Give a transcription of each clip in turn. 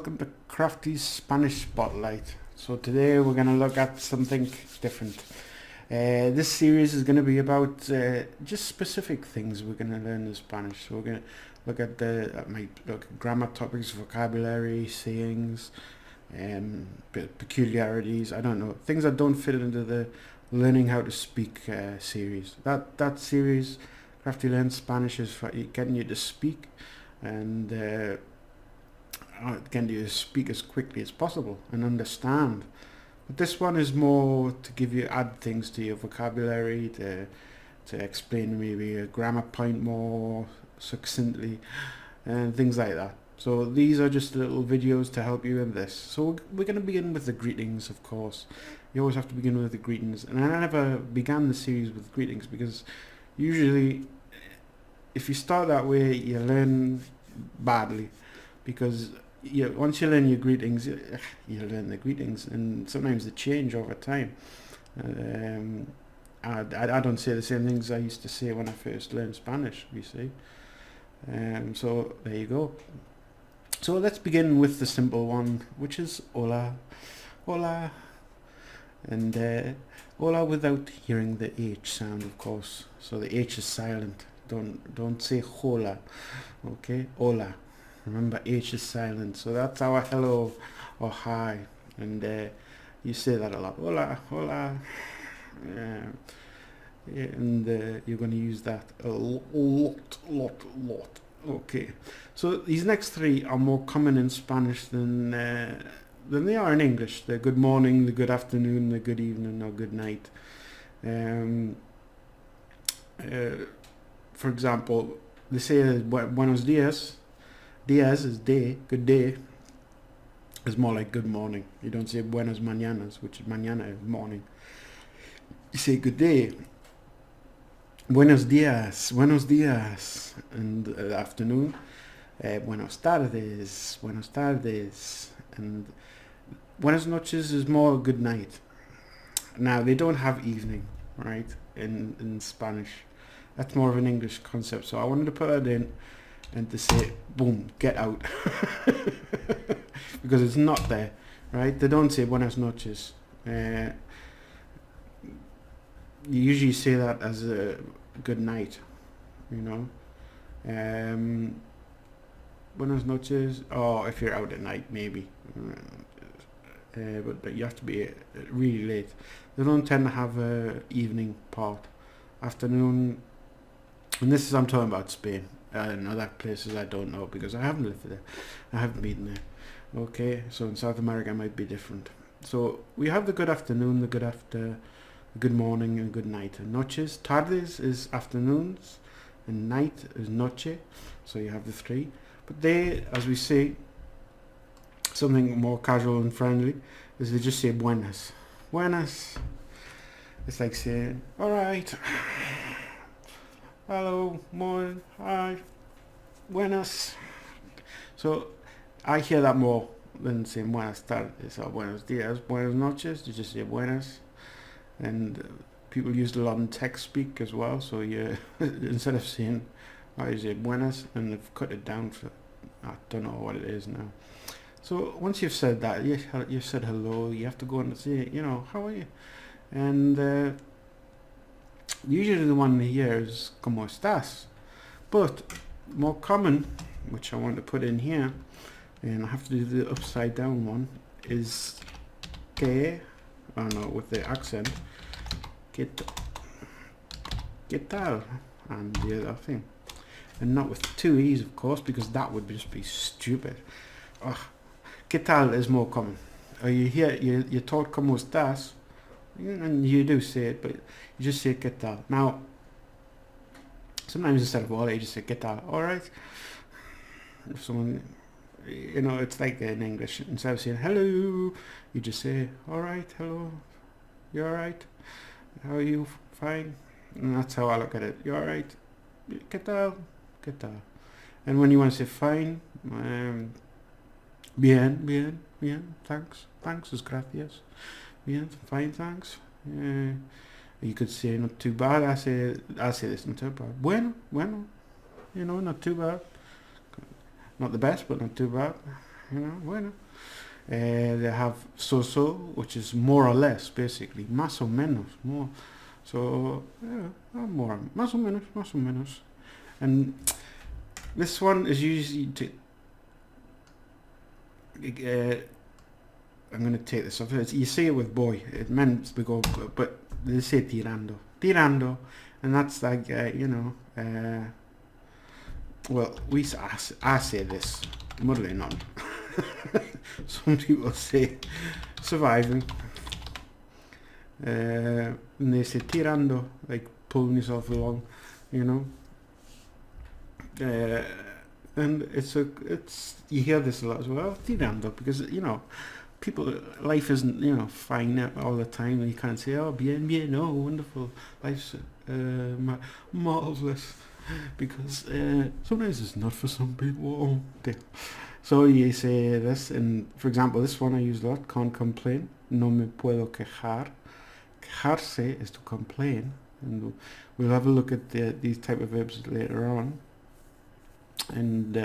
welcome to Crafty's Spanish Spotlight. So today we're going to look at something different. This series is going to be about just specific things we're going to learn in Spanish. So we're going to look at grammar topics, vocabulary, sayings, peculiarities, I don't know, things that don't fit into the learning how to speak series. That series, Crafty Learns Spanish, is for getting you to speak and getting you to speak as quickly as possible and understand. But this one is more to give you, add things to your vocabulary, to explain maybe a grammar point more succinctly and things like that. So these are just little videos to help you in this. So we're going to begin with the greetings, of course. You always have to begin with the greetings. And I never began the series with greetings because usually if you start that way, you learn badly. Because once you learn your greetings, you learn the greetings, and sometimes they change over time. I don't say the same things I used to say when I first learned Spanish, you see. So there you go. So let's begin with the simple one, which is hola. Hola. And hola without hearing the H sound, of course. So the H is silent. Don't say hola. Okay? Hola. Remember, H is silent. So that's our hello or hi. And you say that a lot. Hola, hola. And you're going to use that a lot. Okay. So these next three are more common in Spanish than they are in English. The good morning, the good afternoon, the good evening, or good night. For example, they say buenos dias. Dias is day, good day. It's more like good morning. You don't say buenas mañanas, which is mañana is morning. You say good day. Buenos dias, and afternoon. Buenos tardes, and buenas noches is more good night. Now they don't have evening, right? In Spanish, that's more of an English concept. So I wanted to put that in and to say, boom, get out, because it's not there, right? They don't say buenas noches. You usually say that as a good night, buenas noches, or if you're out at night, maybe. But you have to be really late. They don't tend to have a evening part. Afternoon, and I'm talking about Spain. And other places I don't know because I haven't lived there. I haven't been there. Okay, so in South America it might be different. So we have the good afternoon, the good morning, and good night. And noches, tardes is afternoons, and night is noche. So you have the three. But they, as we say, something more casual and friendly, is they just say buenas. Buenas. It's like saying, all right. Hello, morning, hi, buenas. So I hear that more than saying buenas tardes or buenos dias, buenas noches. You just say buenas, and people use it a lot in text speak as well. So you instead of saying, you say buenas, and they've cut it down for, I don't know what it is now. So once you've said that, you've said hello, you have to go on and say, how are you? And usually the one here is ¿Cómo estás? But more common, which I want to put in here, and I have to do the upside down one, is ¿Qué? I don't know, with the accent. ¿Qué tal? And the other thing. And not with two E's, of course, because that would just be stupid. ¿Qué tal is more common. Or you're told ¿Cómo estás? And you do say it, but you just say ¿Qué tal? Now, sometimes instead of hola, you just say ¿Qué tal? All right. If someone, it's like in English. Instead of saying hello, you just say all right, hello, you all right? How are you? Fine. And that's how I look at it. You all right? ¿Qué tal? ¿Qué tal? And when you want to say fine, bien, thanks is gracias. Bien, fine, thanks. You could say not too bad. I say this, not too bad. Bueno, not too bad. Not the best, but not too bad. you know, bueno. They have so, which is more or less, basically, más o menos, more. So, yeah, more, más o menos. And this one is usually I'm going to take this off. You say it with boy. It meant to go, but they say tirando, and that's like well, I say this, muddling on. Some people say surviving, and they say tirando, like pulling yourself along, you know. And it's you hear this a lot as well, tirando, because people, life isn't fine all the time, and you can't say bien, oh wonderful, life's marvelous, because sometimes it's not for some people. So you say this, and for example, this one I use a lot: can't complain, no me puedo quejar. Quejarse is to complain, and we'll have a look at these type of verbs later on. And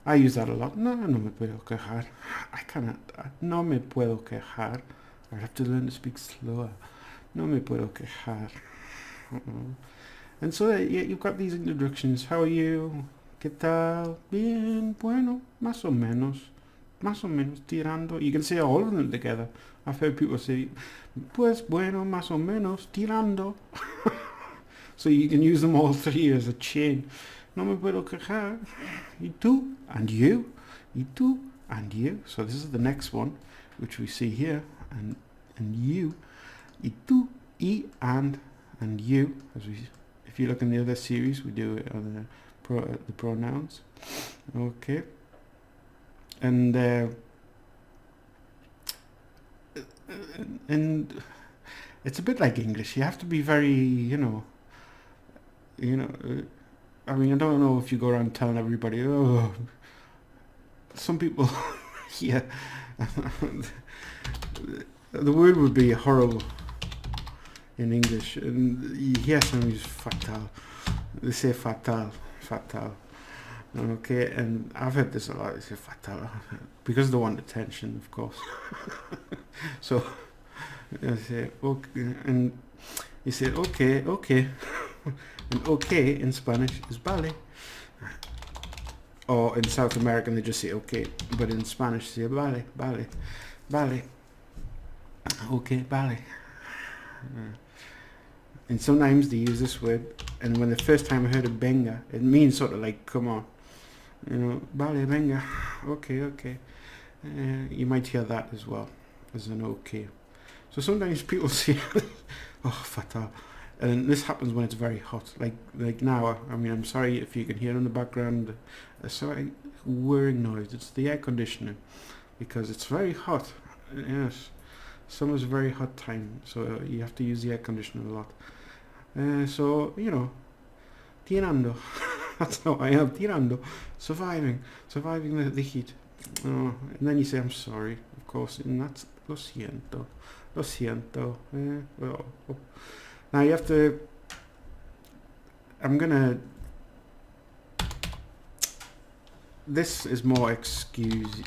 I use that a lot. No me puedo quejar. I cannot. No me puedo quejar. I have to learn to speak slower. No me puedo quejar. And so you've got these introductions. How are you? ¿Qué tal? Bien, bueno, más o menos, tirando. You can say all of them together. I've heard people say, pues bueno, más o menos, tirando. So you can use them all three as a chain. No me puedo quejar. Y tú, and you. Y tú, and you. So this is the next one, which we see here. And you. Y tú, y, and you. If you look in the other series, we do it on the pronouns. Okay. And it's a bit like English. You have to be very, I mean, I don't know if you go around telling everybody, oh, some people, yeah, the word would be horrible in English, and you hear somebody use fatal. They say fatal. Okay, and I've heard this a lot. They say fatal because they want attention, of course. So I say okay, and you say okay, and okay in Spanish is vale. Or in South American they just say okay, but in Spanish they say vale. Okay, vale. And sometimes they use this word, and when the first time I heard of venga, it means sort of like come on, vale, venga, okay. You might hear that as well as an okay. So sometimes people say, oh, fatal. And this happens when it's very hot, like now. I mean, I'm sorry if you can hear in the background a slight whirring noise. It's the air conditioning, because it's very hot. Yes, summer's a very hot time, so you have to use the air conditioner a lot. So tirando. That's how I am, tirando, surviving the heat. And then you say I'm sorry, of course, and that's lo siento. Well, now you have to. This is more excuse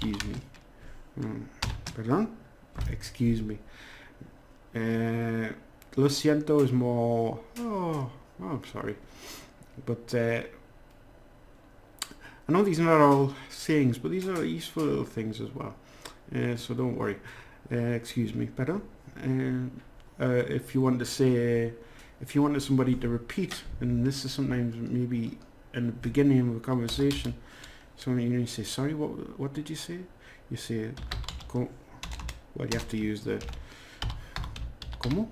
me. Pardon? Excuse me. Lo siento is more. Oh, I'm sorry. But I know these are not all sayings, but these are useful little things as well. So don't worry. Excuse me. Pardon? If you want somebody to repeat, and this is sometimes maybe in the beginning of a conversation, so you say, sorry, what did you say? You say, well, you have to use the como.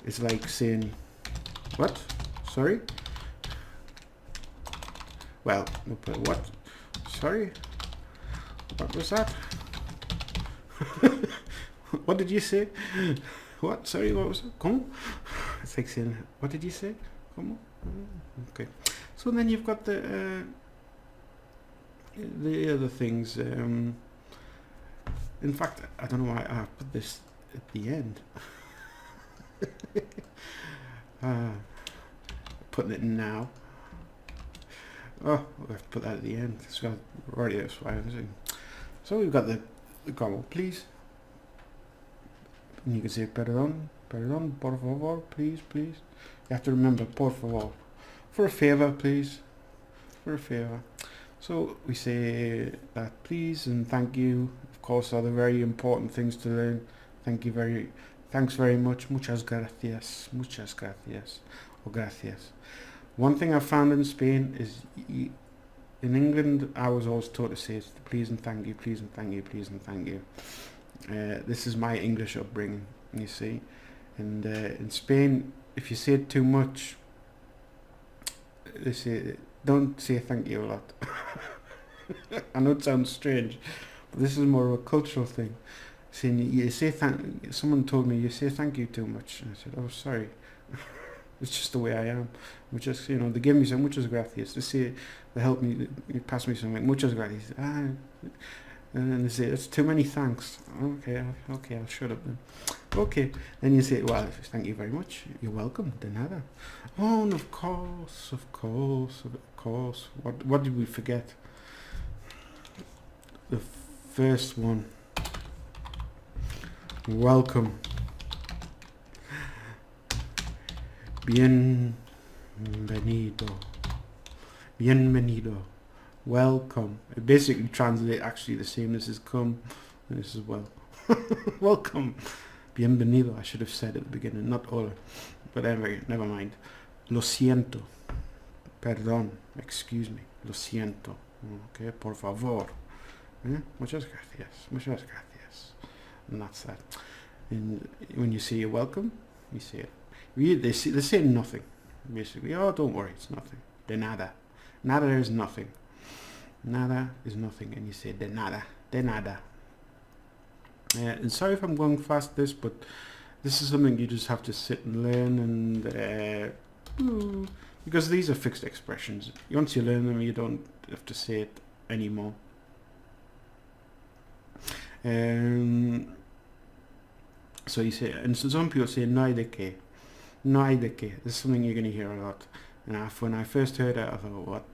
It's like saying, what? Sorry? Well, what? Sorry? What was that? What did you say? What? Sorry, what was it? Como? It's like saying, what did you say? Como? Okay. So then you've got the other things. In fact, I don't know why I put this at the end. Putting it in now. Oh, I have to put that at the end. It's got already. That's why I'm saying. So we've got the como, please. And you can say perdón, perdón, por favor, please, please. You have to remember por favor. For a favor, please. For a favor. So we say that please and thank you, of course, are the very important things to learn. Thanks very much. Muchas gracias. Muchas gracias. Or gracias. One thing I found in Spain is in England, I was always taught to say please and thank you, please and thank you, please and thank you. This is my English upbringing, you see. And in Spain, if you say it too much, they say, don't say thank you a lot. I know it sounds strange, but this is more of a cultural thing. Saying you say someone told me you say thank you too much. And I said, oh, sorry. It's just the way I am. Muchas, they give me some muchas gracias. They help me, they pass me something. Muchas gracias. And then they say, it's too many thanks. Okay, I'll shut up then. Okay, then you say, well, thank you very much. You're welcome. De nada. Oh, and of course. What did we forget? The first one. Welcome. Bienvenido. Bienvenido. Welcome. It basically translates actually the same. This is come and this is well. Welcome. Bienvenido. I should have said at the beginning, not hola. But anyway, never mind. Lo siento. Perdón. Excuse me. Lo siento. Okay, por favor. Muchas gracias. Muchas gracias. And that's that. And when you say you're welcome, you say it. They say nothing. Basically, oh, don't worry, it's nothing. De nada. Nada is nothing. Nada is nothing. And you say de nada. De nada. And sorry if I'm going fast but this is something you just have to sit and learn and because these are fixed expressions. Once you learn them, you don't have to say it anymore. So you say, and so some people say no hay de qué. No hay de qué. This is something you're going to hear a lot. And when I first heard it, I thought,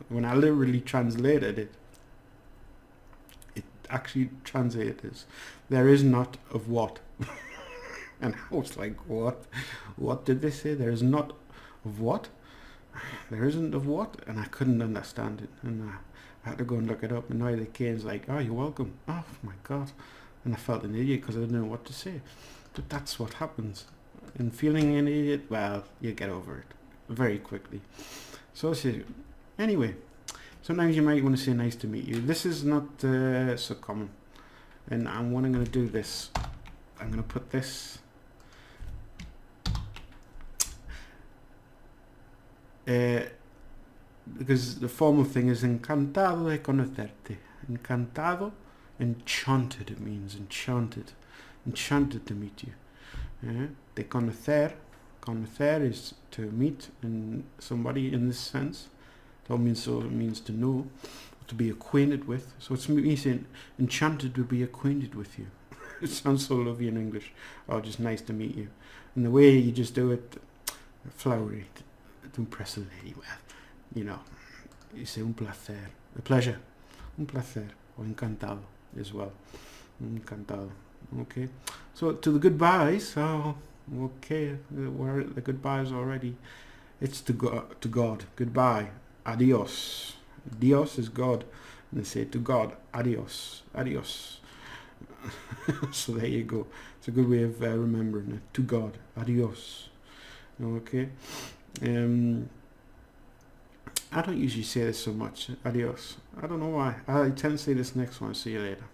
when I literally translated it, it actually translated as, there is not of what. And I was like, what? What did they say? There is not of what? There isn't of what? And I couldn't understand it. And I had to go and look it up. And now the Kane's like, oh, you're welcome. Oh, my God. And I felt an idiot because I didn't know what to say. But that's what happens. And feeling an idiot, well, you get over it very quickly. So anyway, sometimes you might want to say nice to meet you. This is not so common. And what I'm going to do this. I'm going to put this. Because the formal thing is encantado de conocerte. Encantado, enchanted it means, enchanted. Enchanted to meet you. De conocer. Conocer is to meet somebody in this sense. It means to know, to be acquainted with. So it's me saying enchanted to be acquainted with you. It sounds so lovely in English. Oh, just nice to meet you. And the way you just do it, flowery, to impress a lady. Well, you say un placer, a pleasure, un placer, or encantado as well. Encantado. Okay. So to the goodbyes. Oh, okay. Where are the goodbyes already? It's to God. Goodbye. Adios. Dios is God. And they say to God, adios. Adios. So there you go. It's a good way of remembering it. To God. Adios. Okay. I don't usually say this so much. Adios. I don't know why. I tend to say this next one. See you later.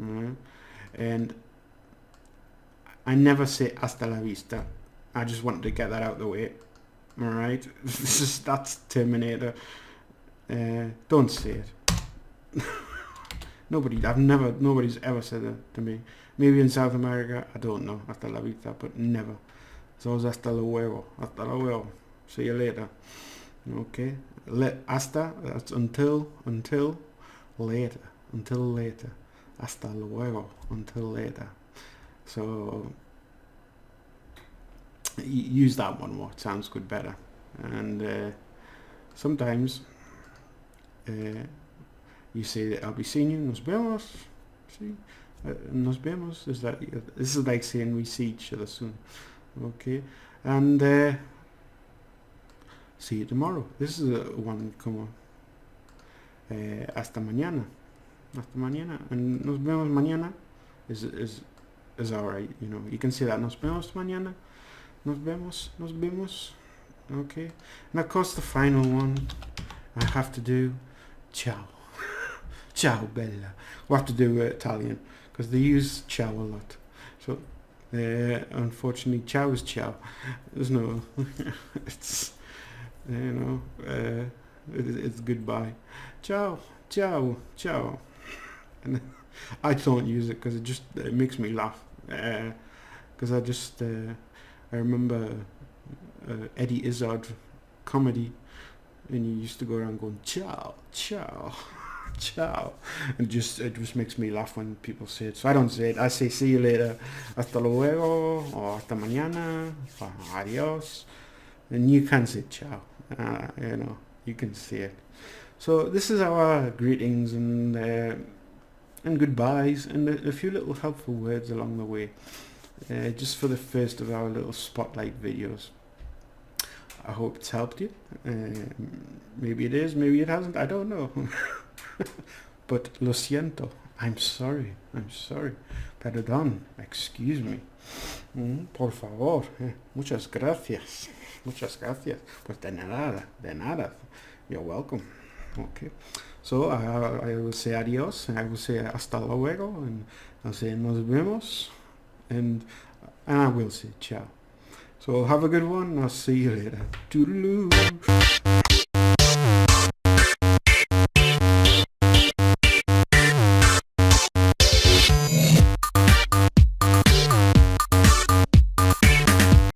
Alright. And I never say hasta la vista. I just wanted to get that out of the way. Alright. That's Terminator. Don't say it. Nobody's ever said that to me. Maybe in South America, I don't know. Hasta la vista, but never. It's always hasta luego. Hasta luego. See you later. Okay. Hasta, that's until later. Until later. Hasta luego. Until later. So use that one more. It sounds good better. And sometimes you say I'll be seeing you. Nos vemos. See, nos vemos. This is like saying we see each other soon. Okay, and see you tomorrow. This is one como hasta mañana. Hasta mañana. And nos vemos mañana is alright. You know, you can say that. Nos vemos mañana. Nos vemos. Okay, and of course the final one I have to do. Ciao. Ciao bella. We'll have to do Italian because they use ciao a lot. So unfortunately, ciao is ciao. There's no. It's it's goodbye. Ciao. And I don't use it because it makes me laugh. Because I remember Eddie Izzard comedy, and he used to go around going ciao, and it just makes me laugh when people say it. So I don't say it. I say see you later, hasta luego, or hasta mañana, or adios, and you can say ciao. You can say it. So this is our greetings and goodbyes and a few little helpful words along the way, just for the first of our little spotlight videos. I hope it's helped you. Maybe it is, maybe it hasn't, I don't know. But lo siento, I'm sorry. Perdón, excuse me. Por favor, muchas gracias. Pues de nada. You're welcome. Okay. So I will say adios, and I will say hasta luego, and I'll say nos vemos, and I will say ciao. So have a good one. I'll see you later. Toodaloo.